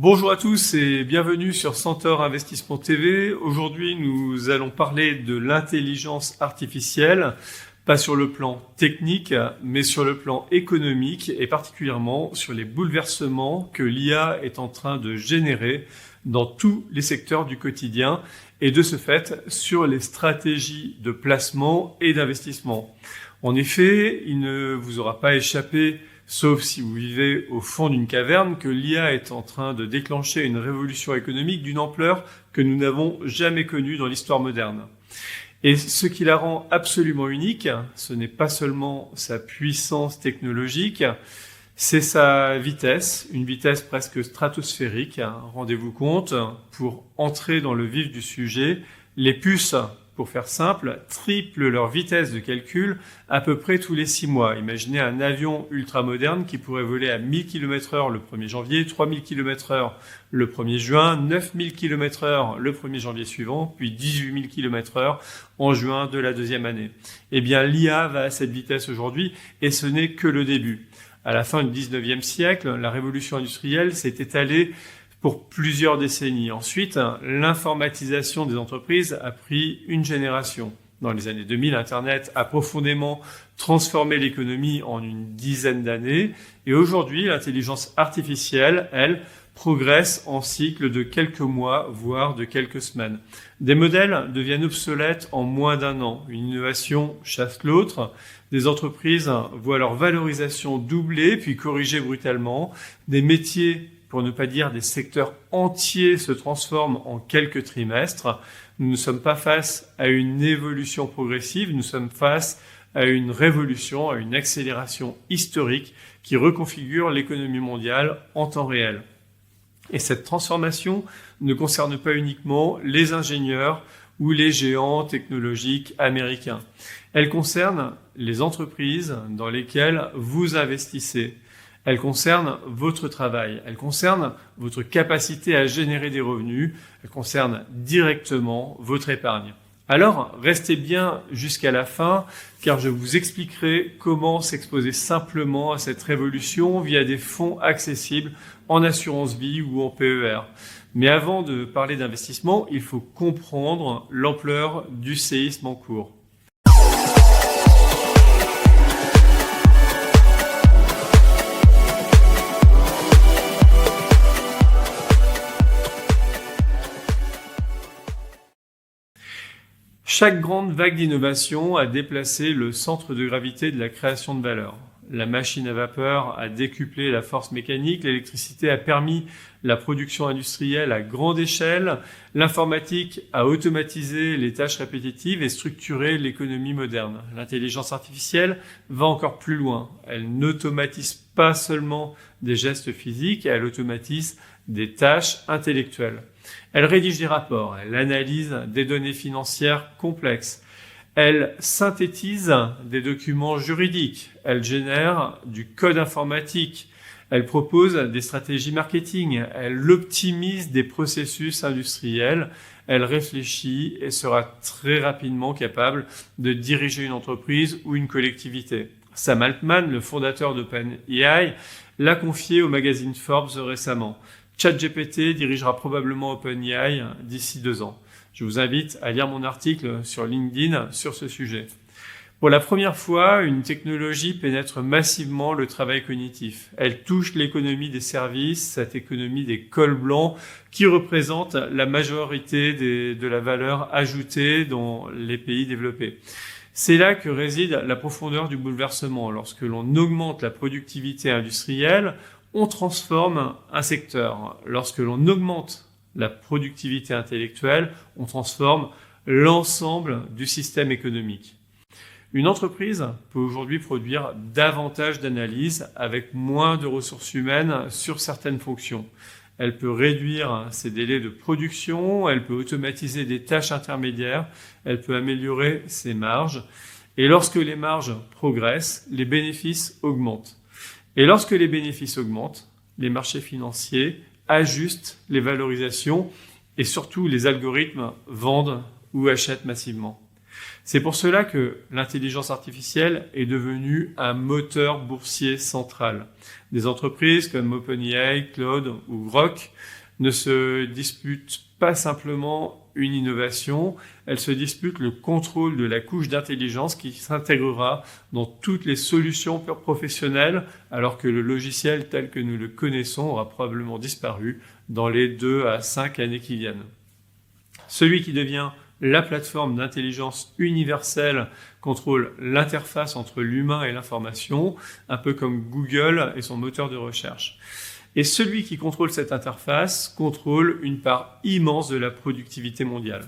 Bonjour à tous et bienvenue sur Centaure Investissement TV. Aujourd'hui, nous allons parler de l'intelligence artificielle, pas sur le plan technique, mais sur le plan économique et particulièrement sur les bouleversements que l'IA est en train de générer dans tous les secteurs du quotidien et de ce fait sur les stratégies de placement et d'investissement. En effet, il ne vous aura pas échappé, sauf si vous vivez au fond d'une caverne, que l'IA est en train de déclencher une révolution économique d'une ampleur que nous n'avons jamais connue dans l'histoire moderne. Et ce qui la rend absolument unique, ce n'est pas seulement sa puissance technologique, c'est sa vitesse, une vitesse presque stratosphérique. Rendez-vous compte, pour entrer dans le vif du sujet, les puces, pour faire simple, triplent leur vitesse de calcul à peu près tous les 6 mois. Imaginez un avion ultramoderne qui pourrait voler à 1000 km/h le 1er janvier, 3000 km/h le 1er juin, 9000 km/h le 1er janvier suivant, puis 18 000 km/h en juin de la deuxième année. Eh bien, l'IA va à cette vitesse aujourd'hui et ce n'est que le début. À la fin du 19e siècle, la révolution industrielle s'est étalée pour plusieurs décennies. Ensuite, l'informatisation des entreprises a pris une génération. Dans les années 2000, Internet a profondément transformé l'économie en une dizaine d'années. Et aujourd'hui, l'intelligence artificielle, elle, progresse en cycle de quelques mois, voire de quelques semaines. Des modèles deviennent obsolètes en moins d'un an. Une innovation chasse l'autre. Des entreprises voient leur valorisation doubler, puis corriger brutalement. Des métiers, pour ne pas dire des secteurs entiers, se transforment en quelques trimestres. Nous ne sommes pas face à une évolution progressive, nous sommes face à une révolution, à une accélération historique qui reconfigure l'économie mondiale en temps réel. Et cette transformation ne concerne pas uniquement les ingénieurs ou les géants technologiques américains. Elle concerne les entreprises dans lesquelles vous investissez. Elle concerne votre travail, elle concerne votre capacité à générer des revenus, elle concerne directement votre épargne. Alors, restez bien jusqu'à la fin, car je vous expliquerai comment s'exposer simplement à cette révolution via des fonds accessibles en assurance vie ou en PER. Mais avant de parler d'investissement, il faut comprendre l'ampleur du séisme en cours. Chaque grande vague d'innovation a déplacé le centre de gravité de la création de valeur. La machine à vapeur a décuplé la force mécanique, l'électricité a permis la production industrielle à grande échelle, l'informatique a automatisé les tâches répétitives et structuré l'économie moderne. L'intelligence artificielle va encore plus loin. Elle n'automatise pas seulement des gestes physiques, elle automatise des tâches intellectuelles. Elle rédige des rapports, elle analyse des données financières complexes, elle synthétise des documents juridiques, elle génère du code informatique, elle propose des stratégies marketing, elle optimise des processus industriels, elle réfléchit et sera très rapidement capable de diriger une entreprise ou une collectivité. Sam Altman, le fondateur d'OpenAI, l'a confié au magazine Forbes récemment. ChatGPT dirigera probablement OpenAI d'ici 2 ans. Je vous invite à lire mon article sur LinkedIn sur ce sujet. Pour la première fois, une technologie pénètre massivement le travail cognitif. Elle touche l'économie des services, cette économie des cols blancs qui représente la majorité de la valeur ajoutée dans les pays développés. C'est là que réside la profondeur du bouleversement. Lorsque l'on augmente la productivité industrielle, on transforme un secteur. Lorsque l'on augmente la productivité intellectuelle, on transforme l'ensemble du système économique. Une entreprise peut aujourd'hui produire davantage d'analyses avec moins de ressources humaines sur certaines fonctions. Elle peut réduire ses délais de production, elle peut automatiser des tâches intermédiaires, elle peut améliorer ses marges. Et lorsque les marges progressent, les bénéfices augmentent. Et lorsque les bénéfices augmentent, les marchés financiers ajustent les valorisations et surtout les algorithmes vendent ou achètent massivement. C'est pour cela que l'intelligence artificielle est devenue un moteur boursier central. Des entreprises comme OpenAI, Claude ou Grok ne se disputent pas simplement une innovation, elles se disputent le contrôle de la couche d'intelligence qui s'intégrera dans toutes les solutions professionnelles, alors que le logiciel tel que nous le connaissons aura probablement disparu dans les 2 à 5 années qui viennent. Celui qui devient la plateforme d'intelligence universelle contrôle l'interface entre l'humain et l'information, un peu comme Google et son moteur de recherche. Et celui qui contrôle cette interface contrôle une part immense de la productivité mondiale.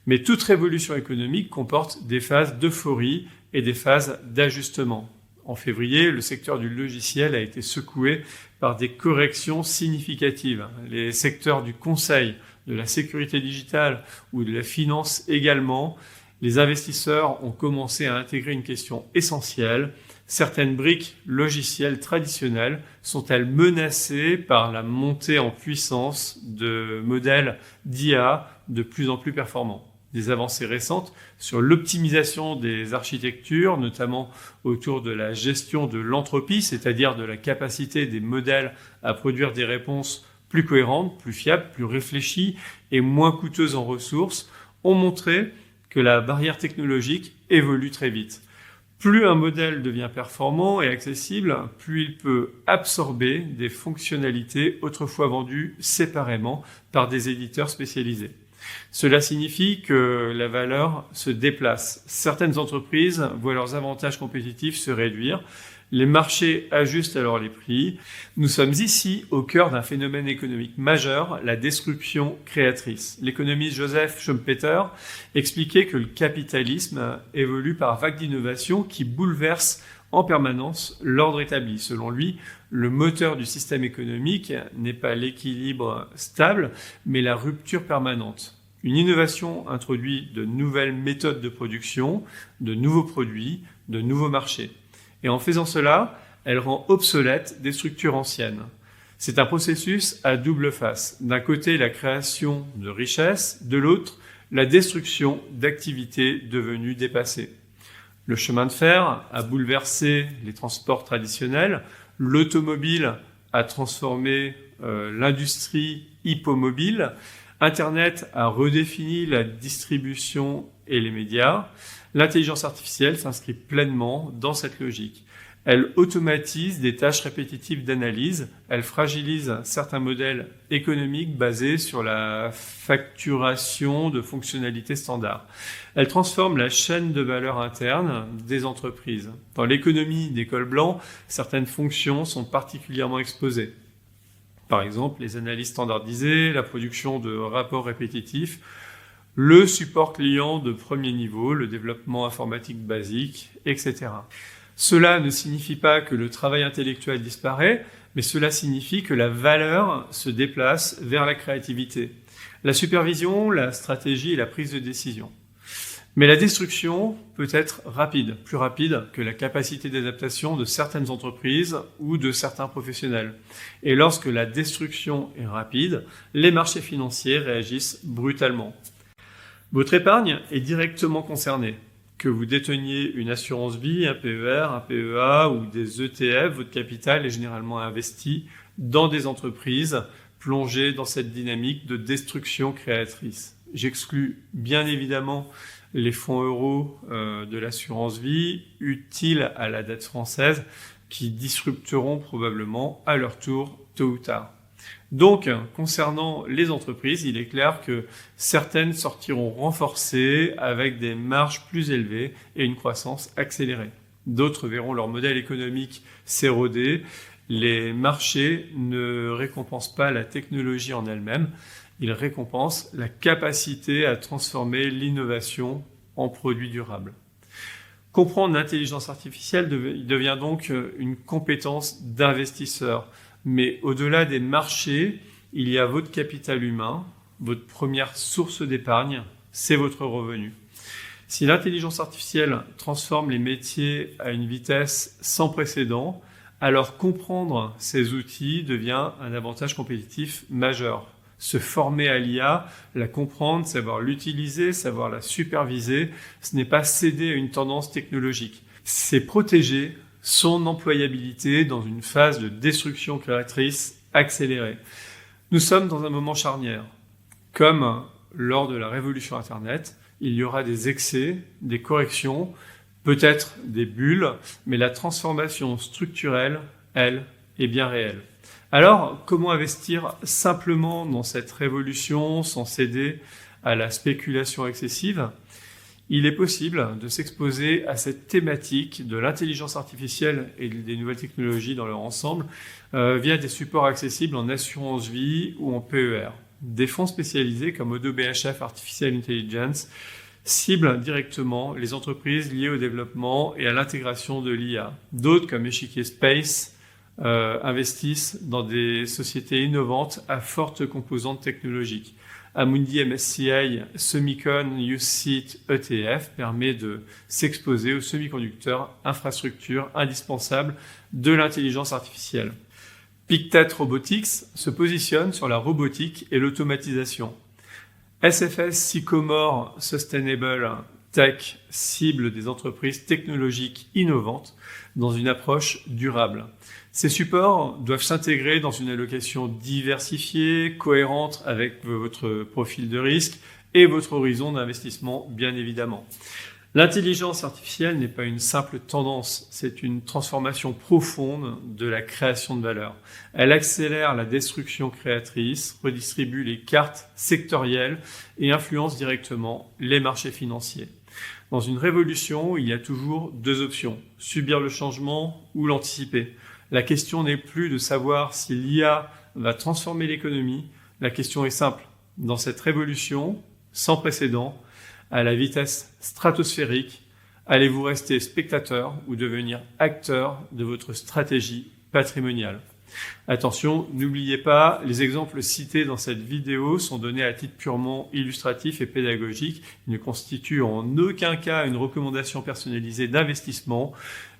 Mais toute révolution économique comporte des phases d'euphorie et des phases d'ajustement. En février, le secteur du logiciel a été secoué par des corrections significatives. Les secteurs du conseil, de la sécurité digitale ou de la finance également, les investisseurs ont commencé à intégrer une question essentielle. Certaines briques logicielles traditionnelles sont-elles menacées par la montée en puissance de modèles d'IA de plus en plus performants? Des avancées récentes sur l'optimisation des architectures, notamment autour de la gestion de l'entropie, c'est-à-dire de la capacité des modèles à produire des réponses plus cohérentes, plus fiables, plus réfléchies et moins coûteuses en ressources, ont montré que la barrière technologique évolue très vite. Plus un modèle devient performant et accessible, plus il peut absorber des fonctionnalités autrefois vendues séparément par des éditeurs spécialisés. Cela signifie que la valeur se déplace. Certaines entreprises voient leurs avantages compétitifs se réduire. Les marchés ajustent alors les prix. Nous sommes ici au cœur d'un phénomène économique majeur, la destruction créatrice. L'économiste Joseph Schumpeter expliquait que le capitalisme évolue par vagues d'innovation qui bouleversent en permanence l'ordre établi. Selon lui, le moteur du système économique n'est pas l'équilibre stable, mais la rupture permanente. Une innovation introduit de nouvelles méthodes de production, de nouveaux produits, de nouveaux marchés. Et en faisant cela, elle rend obsolètes des structures anciennes. C'est un processus à double face. D'un côté, la création de richesses, de l'autre, la destruction d'activités devenues dépassées. Le chemin de fer a bouleversé les transports traditionnels, l'automobile a transformé l'industrie hippomobile, Internet a redéfini la distribution et les médias. L'intelligence artificielle s'inscrit pleinement dans cette logique. Elle automatise des tâches répétitives d'analyse, elle fragilise certains modèles économiques basés sur la facturation de fonctionnalités standards. Elle transforme la chaîne de valeur interne des entreprises. Dans l'économie des cols blancs, certaines fonctions sont particulièrement exposées. Par exemple, les analyses standardisées, la production de rapports répétitifs, le support client de premier niveau, le développement informatique basique, etc. Cela ne signifie pas que le travail intellectuel disparaît, mais cela signifie que la valeur se déplace vers la créativité, la supervision, la stratégie et la prise de décision. Mais la destruction peut être rapide, plus rapide que la capacité d'adaptation de certaines entreprises ou de certains professionnels. Et lorsque la destruction est rapide, les marchés financiers réagissent brutalement. Votre épargne est directement concernée. Que vous déteniez une assurance vie, un PER, un PEA ou des ETF, votre capital est généralement investi dans des entreprises plongées dans cette dynamique de destruction créatrice. J'exclus bien évidemment les fonds euros de l'assurance vie utiles à la dette française qui disrupteront probablement à leur tour tôt ou tard. Donc, concernant les entreprises, il est clair que certaines sortiront renforcées avec des marges plus élevées et une croissance accélérée. D'autres verront leur modèle économique s'éroder. Les marchés ne récompensent pas la technologie en elle-même, ils récompensent la capacité à transformer l'innovation en produit durable. Comprendre l'intelligence artificielle devient donc une compétence d'investisseur. Mais au-delà des marchés, il y a votre capital humain, votre première source d'épargne, c'est votre revenu. Si l'intelligence artificielle transforme les métiers à une vitesse sans précédent, alors comprendre ces outils devient un avantage compétitif majeur. Se former à l'IA, la comprendre, savoir l'utiliser, savoir la superviser, ce n'est pas céder à une tendance technologique. C'est protéger son employabilité dans une phase de destruction créatrice accélérée. Nous sommes dans un moment charnière. Comme lors de la révolution Internet, il y aura des excès, des corrections, peut-être des bulles, mais la transformation structurelle, elle, est bien réelle. Alors, comment investir simplement dans cette révolution sans céder à la spéculation excessive ? Il est possible de s'exposer à cette thématique de l'intelligence artificielle et des nouvelles technologies dans leur ensemble via des supports accessibles en assurance vie ou en PER. Des fonds spécialisés comme ODDO BHF Artificial Intelligence ciblent directement les entreprises liées au développement et à l'intégration de l'IA. D'autres comme Échiquier Space investissent dans des sociétés innovantes à forte composante technologique. Amundi MSCI Semicon UCIT ETF permet de s'exposer aux semi-conducteurs, infrastructures indispensables de l'intelligence artificielle. Pictet Robotics se positionne sur la robotique et l'automatisation. SFS Sycomore Sustainable Tech cible des entreprises technologiques innovantes dans une approche durable. Ces supports doivent s'intégrer dans une allocation diversifiée, cohérente avec votre profil de risque et votre horizon d'investissement, bien évidemment. L'intelligence artificielle n'est pas une simple tendance, c'est une transformation profonde de la création de valeur. Elle accélère la destruction créatrice, redistribue les cartes sectorielles et influence directement les marchés financiers. Dans une révolution, il y a toujours deux options, subir le changement ou l'anticiper. La question n'est plus de savoir si l'IA va transformer l'économie. La question est simple. Dans cette révolution sans précédent, à la vitesse stratosphérique, allez-vous rester spectateur ou devenir acteur de votre stratégie patrimoniale ? Attention, n'oubliez pas, les exemples cités dans cette vidéo sont donnés à titre purement illustratif et pédagogique. Ils ne constituent en aucun cas une recommandation personnalisée d'investissement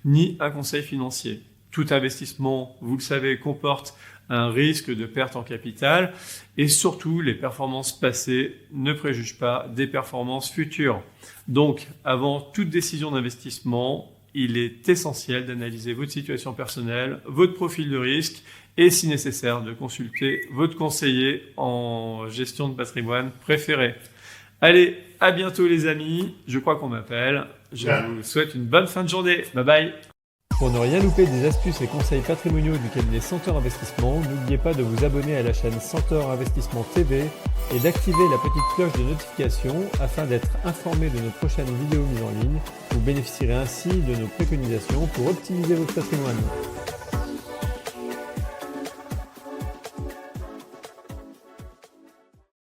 ni un conseil financier. Tout investissement, vous le savez, comporte un risque de perte en capital et surtout les performances passées ne préjugent pas des performances futures. Donc, avant toute décision d'investissement, il est essentiel d'analyser votre situation personnelle, votre profil de risque et si nécessaire de consulter votre conseiller en gestion de patrimoine préféré. Allez, à bientôt les amis, je crois qu'on m'appelle. Je vous souhaite une bonne fin de journée. Bye bye. Pour ne rien louper des astuces et conseils patrimoniaux du cabinet Centaure Investissement, n'oubliez pas de vous abonner à la chaîne Centaure Investissement TV et d'activer la petite cloche de notification afin d'être informé de nos prochaines vidéos mises en ligne. Vous bénéficierez ainsi de nos préconisations pour optimiser votre patrimoine.